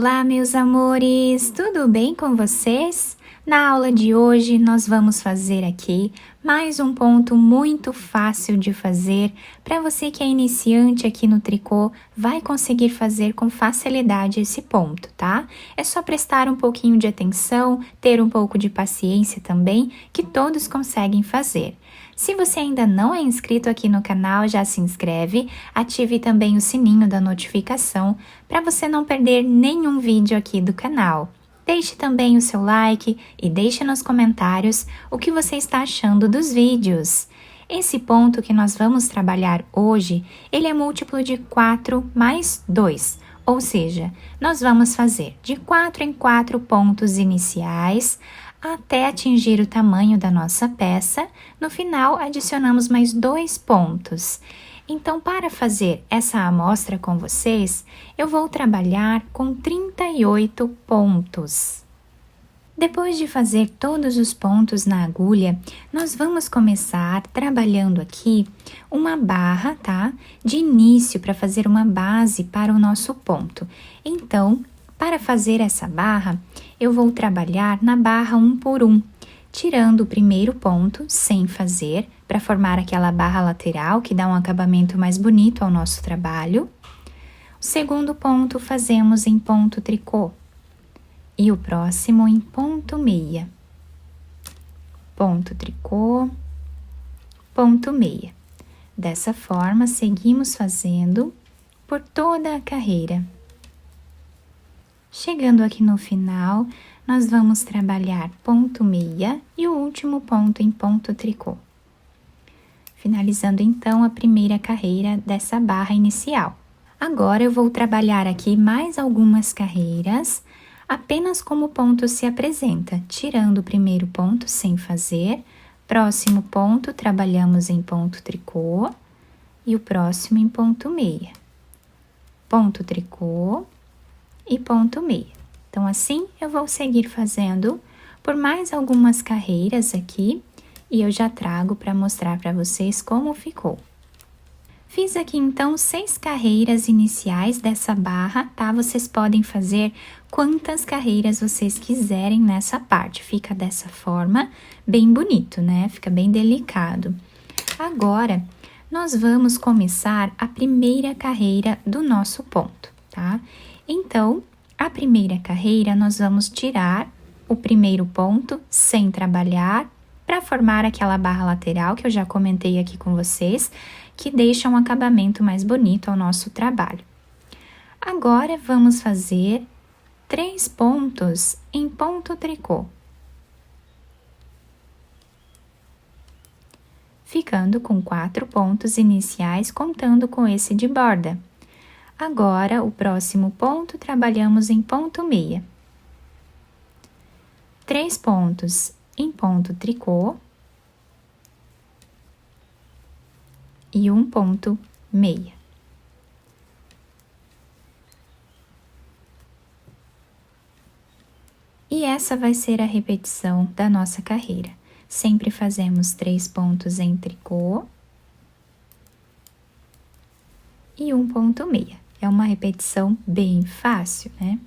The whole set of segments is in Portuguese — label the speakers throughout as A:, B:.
A: Olá, meus amores! Tudo bem com vocês? Na aula de hoje, nós vamos fazer aqui mais um ponto muito fácil de fazer. Para você que é iniciante aqui no tricô, vai conseguir fazer com facilidade esse ponto, tá? É só prestar um pouquinho de atenção, ter um pouco de paciência também, que todos conseguem fazer. Se você ainda não é inscrito aqui no canal, já se inscreve, ative também o sininho da notificação para você não perder nenhum vídeo aqui do canal. Deixe também o seu like e deixe nos comentários o que você está achando dos vídeos. Esse ponto que nós vamos trabalhar hoje, ele é múltiplo de 4 mais 2, ou seja, nós vamos fazer de 4 em 4 pontos iniciais, até atingir o tamanho da nossa peça. No final, adicionamos mais 2 pontos. Então, para fazer essa amostra com vocês, eu vou trabalhar com 38 pontos. Depois de fazer todos os pontos na agulha, nós vamos começar trabalhando aqui uma barra, tá? De início, para fazer uma base para o nosso ponto. Então, para fazer essa barra, eu vou trabalhar na barra 1 por 1, tirando o primeiro ponto sem fazer, para formar aquela barra lateral que dá um acabamento mais bonito ao nosso trabalho. O segundo ponto fazemos em ponto tricô e o próximo em ponto meia. Ponto tricô, ponto meia. Dessa forma, seguimos fazendo por toda a carreira. Chegando aqui no final, nós vamos trabalhar ponto meia e o último ponto em ponto tricô. Finalizando então a primeira carreira dessa barra inicial. Agora eu vou trabalhar aqui mais algumas carreiras, apenas como o ponto se apresenta, tirando o primeiro ponto sem fazer, próximo ponto trabalhamos em ponto tricô e o próximo em ponto meia. Ponto tricô e ponto meia. Então, assim, eu vou seguir fazendo por mais algumas carreiras aqui e eu já trago para mostrar para vocês como ficou. Fiz aqui, então, 6 carreiras iniciais dessa barra, tá? Vocês podem fazer quantas carreiras vocês quiserem nessa parte. Fica dessa forma, bem bonito, né? Fica bem delicado. Agora, nós vamos começar a primeira carreira do nosso ponto, tá? Então, a primeira carreira, nós vamos tirar o primeiro ponto sem trabalhar para formar aquela barra lateral que eu já comentei aqui com vocês, que deixa um acabamento mais bonito ao nosso trabalho. Agora, vamos fazer 3 pontos em ponto tricô, ficando com 4 pontos iniciais, contando com esse de borda. Agora, o próximo ponto, trabalhamos em ponto meia. 3 pontos em ponto tricô e 1 ponto meia. E essa vai ser a repetição da nossa carreira. Sempre fazemos 3 pontos em tricô e 1 ponto meia. É uma repetição bem fácil, né?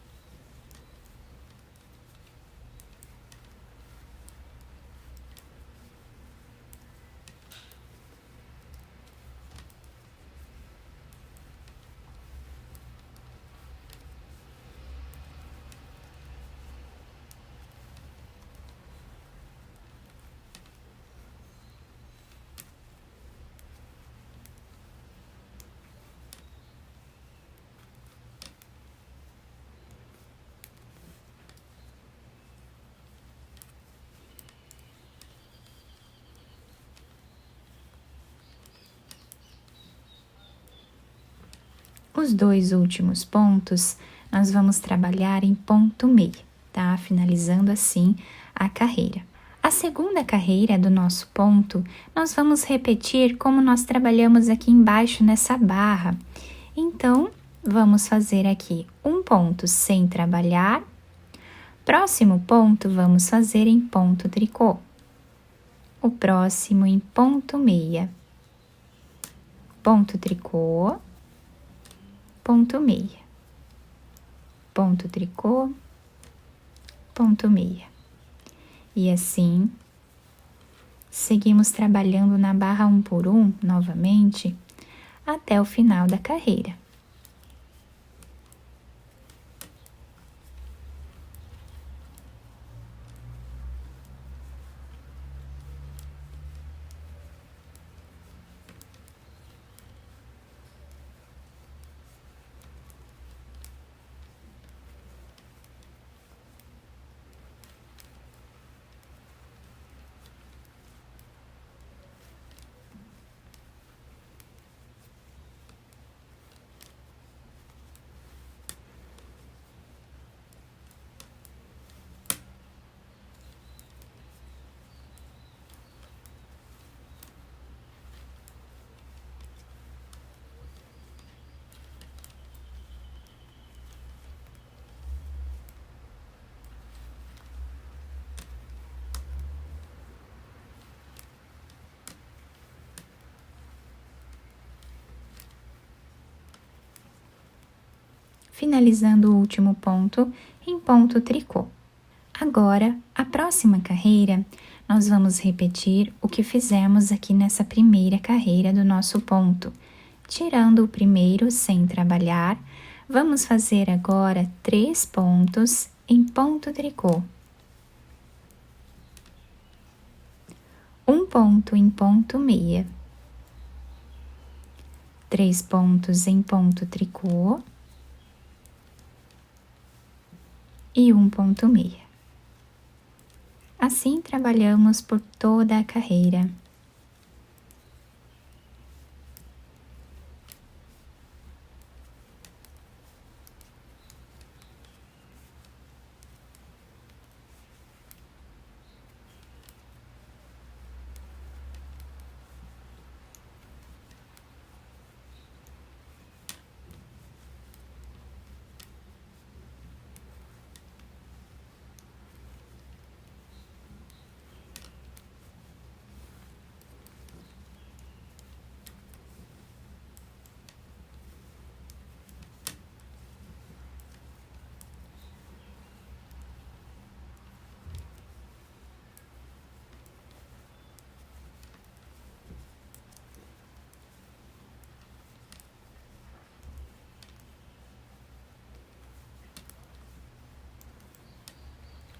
A: Os 2 últimos pontos, nós vamos trabalhar em ponto meia, tá? Finalizando assim a carreira. A segunda carreira do nosso ponto, nós vamos repetir como nós trabalhamos aqui embaixo nessa barra. Então, vamos fazer aqui um ponto sem trabalhar. Próximo ponto, vamos fazer em ponto tricô. O próximo em ponto meia. Ponto tricô. Ponto meia. ponto tricô, ponto meia. E assim, seguimos trabalhando na barra 1 por 1 novamente até o final da carreira. Finalizando o último ponto em ponto tricô. Agora, a próxima carreira, nós vamos repetir o que fizemos aqui nessa primeira carreira do nosso ponto. Tirando o primeiro sem trabalhar, vamos fazer agora 3 pontos em ponto tricô. Um ponto em ponto meia. 3 pontos em ponto tricô. E um ponto meia. Assim trabalhamos por toda a carreira.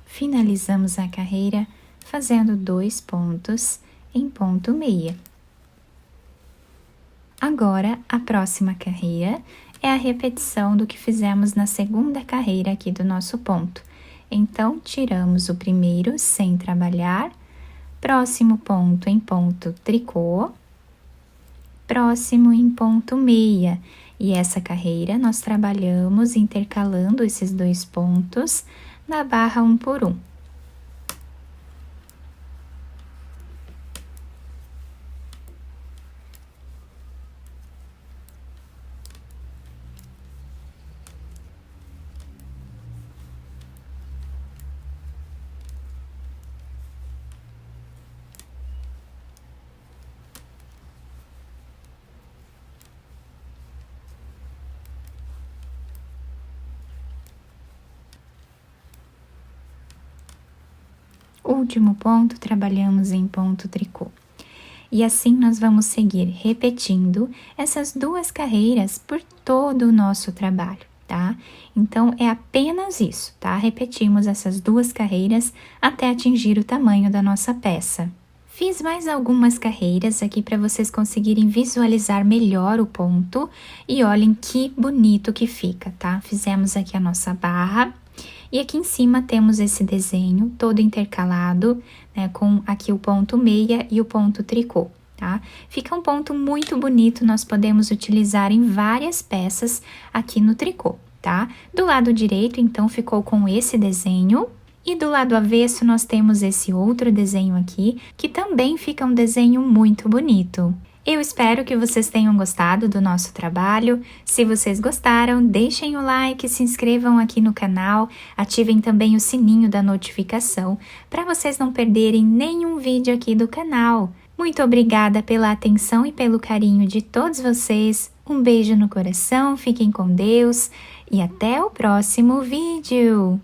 A: Finalizamos a carreira fazendo 2 pontos em ponto meia. Agora, a próxima carreira é a repetição do que fizemos na segunda carreira aqui do nosso ponto. Então, tiramos o primeiro sem trabalhar, próximo ponto em ponto tricô, próximo em ponto meia. E essa carreira nós trabalhamos intercalando esses 2 pontos na barra 1 por 1. Último ponto, trabalhamos em ponto tricô. E assim nós vamos seguir repetindo essas 2 carreiras por todo o nosso trabalho, tá? Então, é apenas isso, tá? Repetimos essas 2 carreiras até atingir o tamanho da nossa peça. Fiz mais algumas carreiras aqui para vocês conseguirem visualizar melhor o ponto e olhem que bonito que fica, tá? Fizemos aqui a nossa barra. E aqui em cima temos esse desenho todo intercalado, né, com aqui o ponto meia e o ponto tricô, tá? Fica um ponto muito bonito, nós podemos utilizar em várias peças aqui no tricô, tá? Do lado direito, então, ficou com esse desenho. E do lado avesso, nós temos esse outro desenho aqui, que também fica um desenho muito bonito. Eu espero que vocês tenham gostado do nosso trabalho. Se vocês gostaram, deixem o like, se inscrevam aqui no canal, ativem também o sininho da notificação para vocês não perderem nenhum vídeo aqui do canal. Muito obrigada pela atenção e pelo carinho de todos vocês. Um beijo no coração, fiquem com Deus e até o próximo vídeo!